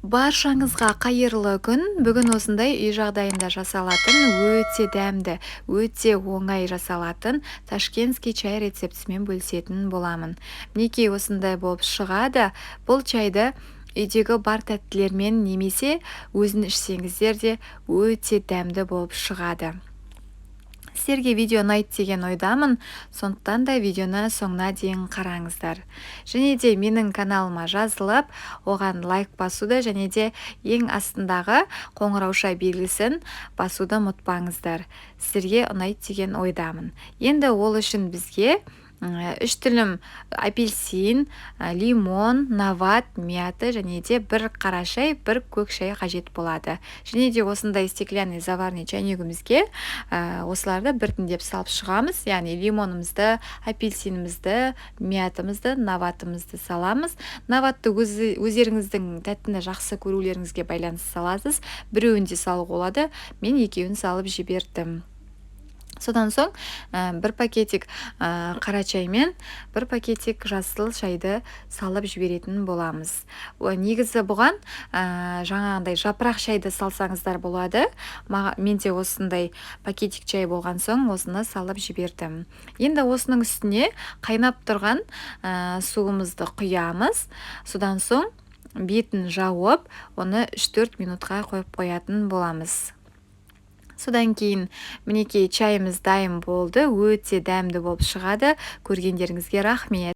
Баршаңызға қайырлы күн. Бүгін осындай үй жағдайында жасалатын, өте дәмді, өте оңай жасалатын ташкентский чай рецептісімен бөлісетін боламын. Мінекей осындай болып шығады. Бұл чайды үйдегі бар тәттілермен немесе өзін ішсеңіздер де өте дәмді болып шығады. Сіздерге видео ұнайды деген ойдамын, сондықтан да видеоны соңына дейін қараңыздар. Және де менің каналыма жазылып, оған лайк басуды және де ең астындағы қоңырауша белгісін басуды ұмытпаңыздар. Сіздерге ұнайды деген ойдамын. Енді ол үшін бізге 3 тілім апельсин, лимон, нават, мята және де бір қара шай, бір көк шай қажет болады. Және де осындай стеклянный заварный чайнигімізге осыларды біртіндеп салып шығамыз. Яғни лимонымызды, апельсинімізді, мятымызды, наватымызды саламыз. Наватты өздеріңіздің тәттіні жақсы көрулеріңізге байланысты саласыз. Біреуін де салуға болады. Мен екеуін салып жібердім. Содан соң бір пакетик қара чай мен бір пакетик жасыл шайды салып жіберетін боламыз. Негізі бұған жаңағындай жапырақ шайды салсаңыздар болады. Менде осындай пакетик чай болған соң осыны салып жібердім. Енді осының үстіне қайнап тұрған суымызды құямыз. Содан соң бетін жауып, оны 3-4 минутқа қойып қоятын боламыз. Содан кейін мінекей чайымыз дайын болды, өте дәмді болып шығады. Көргендеріңізге рахмет.